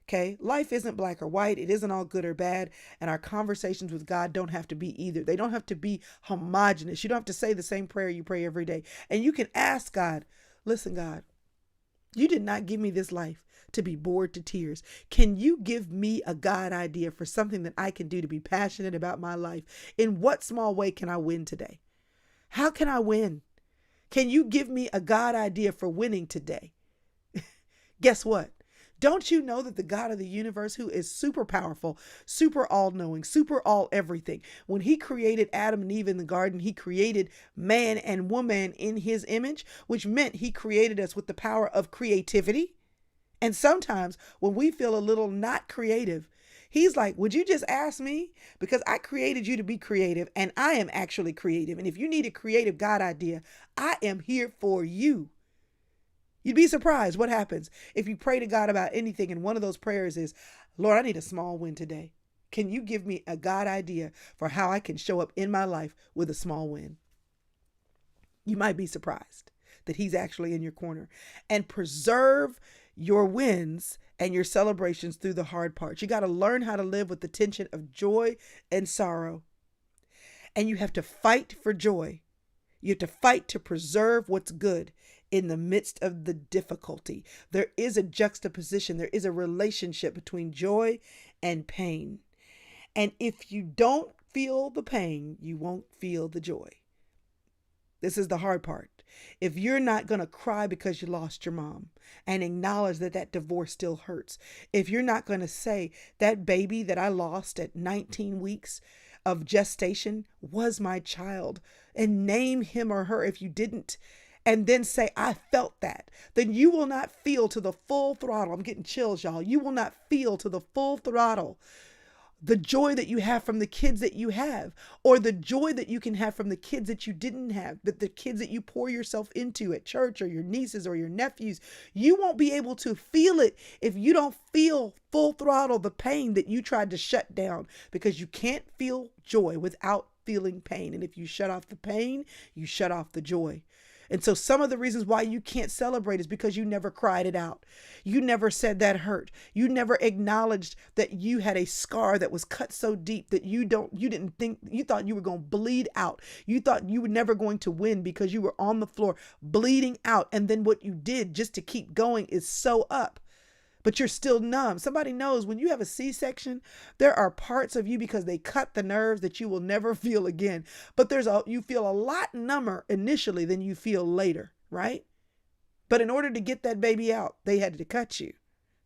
Okay, life isn't black or white. It isn't all good or bad. And our conversations with God don't have to be either. They don't have to be homogenous. You don't have to say the same prayer you pray every day. And you can ask God, listen, God, you did not give me this life to be bored to tears. Can you give me a God idea for something that I can do to be passionate about my life? In what small way can I win today? How can I win? Can you give me a God idea for winning today? Guess what? Don't you know that the God of the universe, who is super powerful, super all-knowing, super all-everything, when he created Adam and Eve in the garden, he created man and woman in his image, which meant he created us with the power of creativity. And sometimes when we feel a little not creative, he's like, would you just ask me? Because I created you to be creative, and I am actually creative. And if you need a creative God idea, I am here for you. You'd be surprised what happens if you pray to God about anything and one of those prayers is, Lord, I need a small win today. Can you give me a God idea for how I can show up in my life with a small win? You might be surprised that he's actually in your corner. And preserve your wins and your celebrations through the hard parts. You got to learn how to live with the tension of joy and sorrow. And you have to fight for joy. You have to fight to preserve what's good in the midst of the difficulty. There is a juxtaposition. There is a relationship between joy and pain. And if you don't feel the pain, you won't feel the joy. This is the hard part. If you're not going to cry because you lost your mom and acknowledge that that divorce still hurts, if you're not going to say that baby that I lost at 19 weeks of gestation was my child and name him or her if you didn't, and then say, I felt that, then you will not feel to the full throttle. I'm getting chills, y'all. You will not feel to the full throttle the joy that you have from the kids that you have, or the joy that you can have from the kids that you didn't have, but the kids that you pour yourself into at church, or your nieces or your nephews. You won't be able to feel it if you don't feel full throttle the pain that you tried to shut down, because you can't feel joy without feeling pain. And if you shut off the pain, you shut off the joy. And so some of the reasons why you can't celebrate is because you never cried it out. You never said that hurt. You never acknowledged that you had a scar that was cut so deep that you didn't think, you thought you were going to bleed out. You thought you were never going to win because you were on the floor bleeding out. And then what you did just to keep going is sew up. But you're still numb. Somebody knows when you have a C-section, there are parts of you, because they cut the nerves, that you will never feel again. But you feel a lot number initially than you feel later, right? But in order to get that baby out, they had to cut you.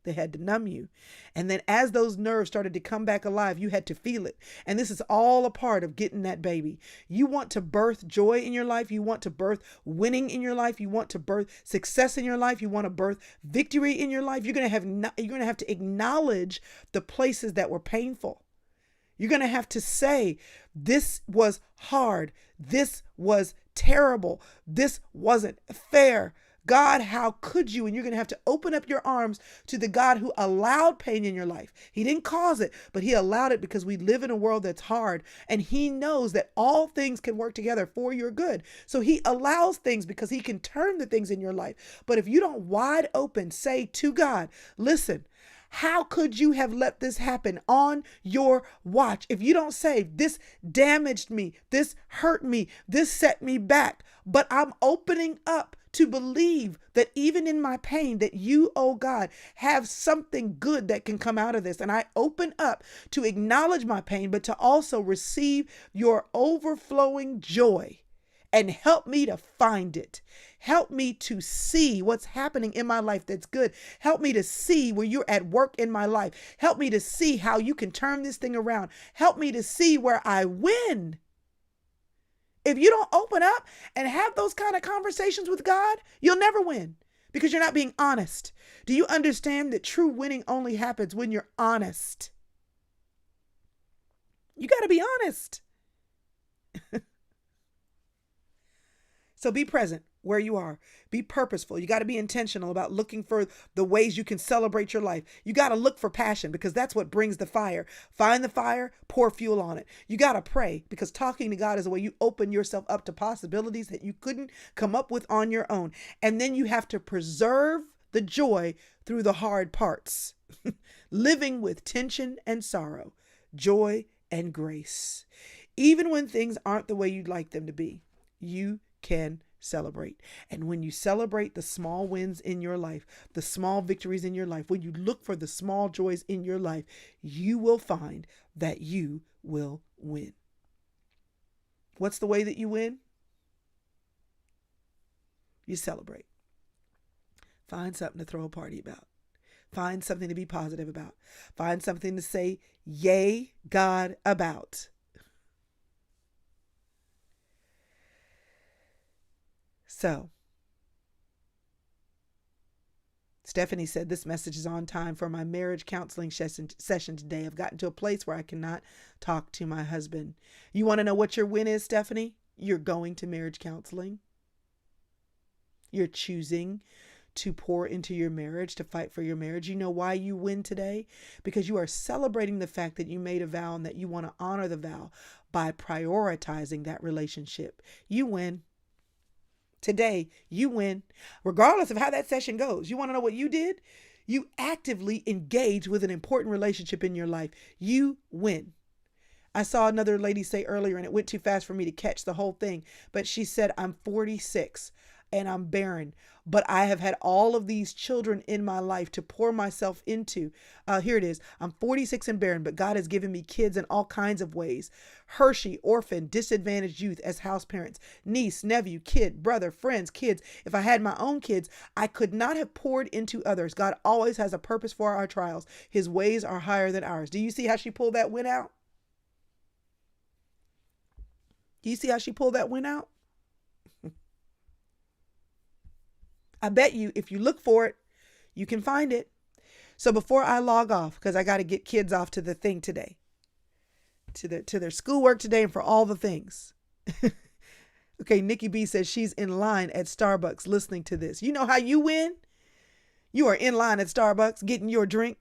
They had to numb you. And then as those nerves started to come back alive, you had to feel it. And this is all a part of getting that baby. You want to birth joy in your life. You want to birth winning in your life. You want to birth success in your life. You want to birth victory in your life. You're going to have to acknowledge the places that were painful. You're going to have to say, this was hard. This was terrible. This wasn't fair. God, how could you? And you're going to have to open up your arms to the God who allowed pain in your life. He didn't cause it, but he allowed it because we live in a world that's hard. And he knows that all things can work together for your good. So he allows things because he can turn the things in your life. But if you don't wide open say to God, listen, how could you have let this happen on your watch? If you don't say, this damaged me, this hurt me, this set me back, but I'm opening up to believe that even in my pain, that you, oh God, have something good that can come out of this. And I open up to acknowledge my pain, but to also receive your overflowing joy. And help me to find it. Help me to see what's happening in my life that's good. Help me to see where you're at work in my life. Help me to see how you can turn this thing around. Help me to see where I win. If you don't open up and have those kind of conversations with God, you'll never win because you're not being honest. Do you understand that true winning only happens when you're honest? You got to be honest. So be present where you are. Be purposeful. You got to be intentional about looking for the ways you can celebrate your life. You got to look for passion because that's what brings the fire. Find the fire, pour fuel on it. You got to pray because talking to God is the way you open yourself up to possibilities that you couldn't come up with on your own. And then you have to preserve the joy through the hard parts. Living with tension and sorrow, joy and grace. Even when things aren't the way you'd like them to be, you can celebrate. And when you celebrate the small wins in your life, the small victories in your life, when you look for the small joys in your life, you will find that you will win. What's the way that you win? You celebrate. Find something to throw a party about. Find something to be positive about. Find something to say, yay, God, about. So, Stephanie said, this message is on time for my marriage counseling session today. I've gotten to a place where I cannot talk to my husband. You want to know what your win is, Stephanie? You're going to marriage counseling. You're choosing to pour into your marriage, to fight for your marriage. You know why you win today? Because you are celebrating the fact that you made a vow and that you want to honor the vow by prioritizing that relationship. You win. Today, you win. Regardless of how that session goes. You want to know what you did? You actively engage with an important relationship in your life. You win. I saw another lady say earlier, and it went too fast for me to catch the whole thing, but she said, I'm 46 and I'm barren, but I have had all of these children in my life to pour myself into. Here it is. I'm 46 and barren, but God has given me kids in all kinds of ways. Hershey, orphan, disadvantaged youth as house parents, niece, nephew, kid, brother, friends, kids. If I had my own kids, I could not have poured into others. God always has a purpose for our trials. His ways are higher than ours. Do you see how she pulled that win out? Do you see how she pulled that win out? I bet you if you look for it, you can find it. So before I log off, because I got to get kids off to the thing today, to their schoolwork today and for all the things. Okay, Nikki B says she's in line at Starbucks listening to this. You know how you win? You are in line at Starbucks getting your drink.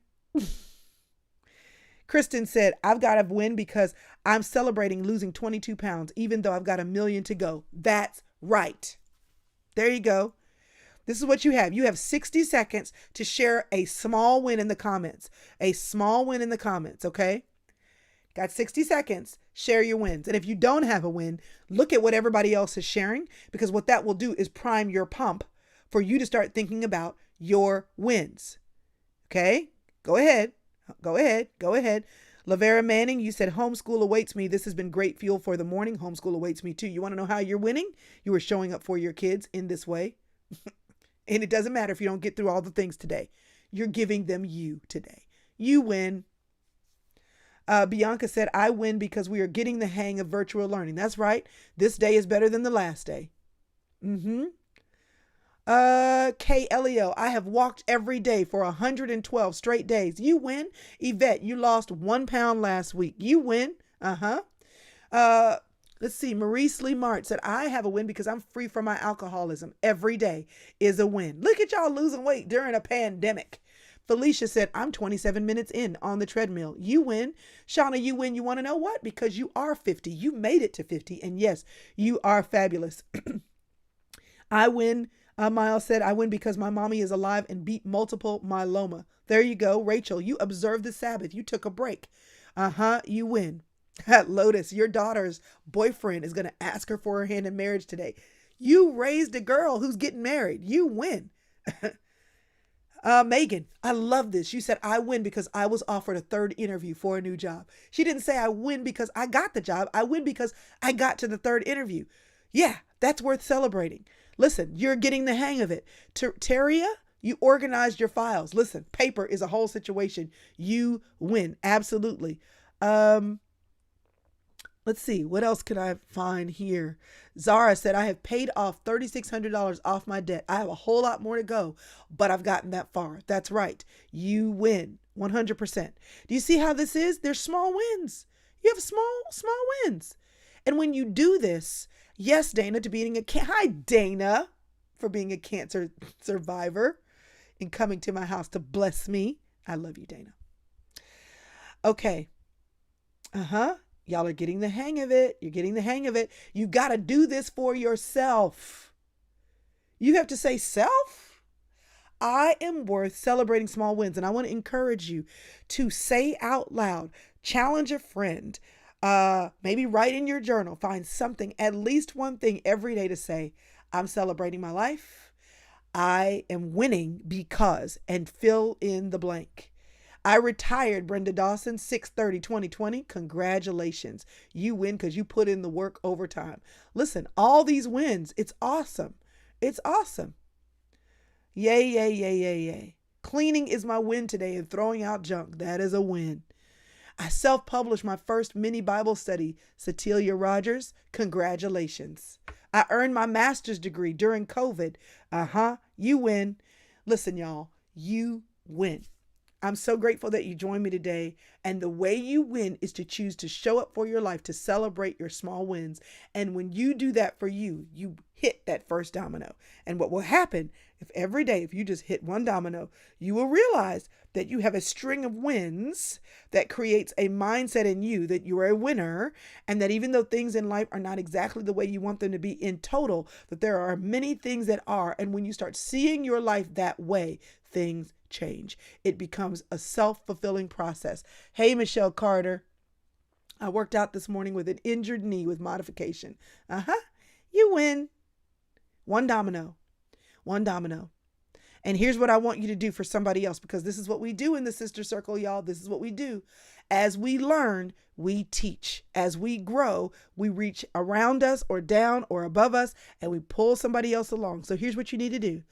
Kristen said, I've got to win because I'm celebrating losing 22 pounds, even though I've got 1 million to go. That's right. There you go. This is what you have. You have 60 seconds to share a small win in the comments. A small win in the comments, okay? Got 60 seconds. Share your wins. And if you don't have a win, look at what everybody else is sharing, because what that will do is prime your pump for you to start thinking about your wins. Okay? Go ahead. Go ahead. Go ahead. Lavera Manning, you said homeschool awaits me. This has been great fuel for the morning. Homeschool awaits me too. You want to know how you're winning? You are showing up for your kids in this way. And it doesn't matter if you don't get through all the things today. You're giving them you today. You win. Bianca said, I win because we are getting the hang of virtual learning. That's right. This day is better than the last day. K. Elio, I have walked every day for 112 straight days. You win. Yvette, you lost 1 pound last week. You win. Let's see. Maurice Lee Mart said, I have a win because I'm free from my alcoholism. Every day is a win. Look at y'all losing weight during a pandemic. Felicia said, I'm 27 minutes in on the treadmill. You win. Shauna, you win. You want to know what? Because you are 50. You made it to 50. And yes, you are fabulous. I win. Miles said, I win because my mommy is alive and beat multiple myeloma. There you go. Rachel, you observed the Sabbath. You took a break. You win. Lotus, your daughter's boyfriend is going to ask her for her hand in marriage today. You raised a girl who's getting married. You win. Megan, I love this. You said, I win because I was offered a third interview for a new job. She didn't say I win because I got the job. I win because I got to the third interview. Yeah, that's worth celebrating. Listen, you're getting the hang of it. Teria, you organized your files. Listen, paper is a whole situation. You win. Absolutely. Let's see. What else could I find here? Zara said, I have paid off $3,600 off my debt. I have a whole lot more to go, but I've gotten that far. That's right. You win 100%. Do you see how this is? There's small wins. You have small wins. And when you do this, yes, Dana, to being hi, Dana, for being a cancer survivor and coming to my house to bless me. I love you, Dana. Okay. Y'all are getting the hang of it. You're getting the hang of it. You got to do this for yourself. You have to say, self, I am worth celebrating small wins. And I want to encourage you to say out loud, challenge a friend, maybe write in your journal, find something, at least one thing every day to say, I'm celebrating my life. I am winning because, and fill in the blank. I retired, Brenda Dawson, 6/30/2020. Congratulations. You win because you put in the work overtime. Listen, all these wins, it's awesome. It's awesome. Yay, yay, yay, yay, yay. Cleaning is my win today and throwing out junk. That is a win. I self-published my first mini Bible study. Cecilia Rogers, congratulations. I earned my master's degree during COVID. You win. Listen, y'all, you win. I'm so grateful that you joined me today. And the way you win is to choose to show up for your life, to celebrate your small wins. And when you do that for you, you hit that first domino. And what will happen if every day, if you just hit one domino, you will realize that you have a string of wins that creates a mindset in you that you are a winner, and that even though things in life are not exactly the way you want them to be in total, that there are many things that are. And when you start seeing your life that way, things change. It becomes a self-fulfilling process. Hey, Michelle Carter, I worked out this morning with an injured knee with modification. You win. One domino. One domino. And here's what I want you to do for somebody else, because this is what we do in the Sister Circle, y'all. This is what we do. As we learn, we teach. As we grow, we reach around us or down or above us, and we pull somebody else along. So here's what you need to do.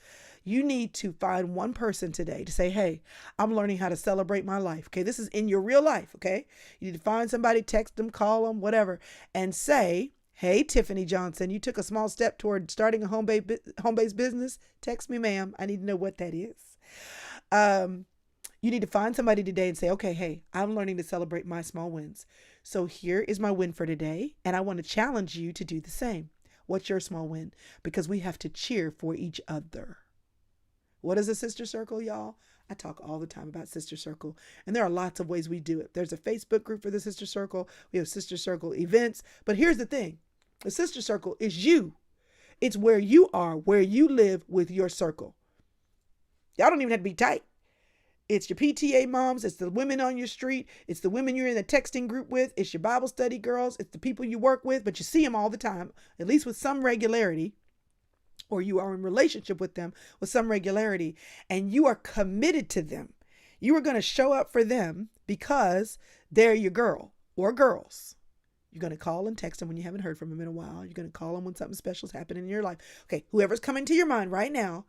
You need to find one person today to say, hey, I'm learning how to celebrate my life. Okay, this is in your real life. Okay, you need to find somebody, text them, call them, whatever, and say, hey, Tiffany Johnson, you took a small step toward starting a home-based business. Text me, ma'am. I need to know what that is. You need to find somebody today and say, okay, hey, I'm learning to celebrate my small wins. So here is my win for today, and I want to challenge you to do the same. What's your small win? Because we have to cheer for each other. What is a sister circle, y'all? I talk all the time about Sister Circle, and there are lots of ways we do it. There's a Facebook group for the Sister Circle. We have Sister Circle events. But here's the thing. The Sister Circle is you. It's where you are, where you live with your circle. Y'all don't even have to be tight. It's your PTA moms. It's the women on your street. It's the women you're in the texting group with. It's your Bible study girls. It's the people you work with, but you see them all the time, at least with some regularity. Or you are in relationship with them with some regularity, and you are committed to them. You are going to show up for them because they're your girl or girls. You're going to call and text them when you haven't heard from them in a while. You're going to call them when something special is happening in your life. Okay, whoever's coming to your mind right now,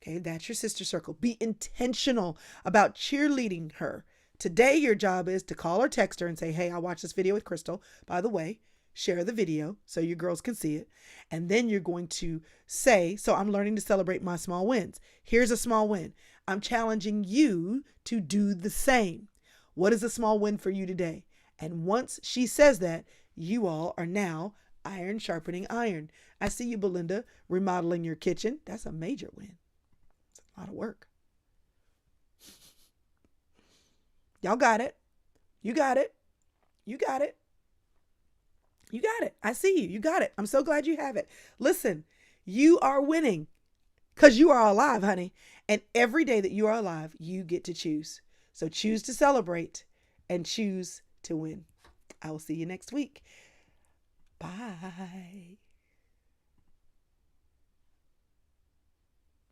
okay, that's your sister circle. Be intentional about cheerleading her. Today, your job is to call or text her and say, hey, I watched this video with Crystal. By the way, share the video so your girls can see it. And then you're going to say, so I'm learning to celebrate my small wins. Here's a small win. I'm challenging you to do the same. What is a small win for you today? And once she says that, you all are now iron sharpening iron. I see you, Belinda, remodeling your kitchen. That's a major win. It's a lot of work. Y'all got it. You got it. You got it. You got it. I see you. You got it. I'm so glad you have it. Listen, you are winning because you are alive, honey. And every day that you are alive, you get to choose. So choose to celebrate and choose to win. I will see you next week. Bye.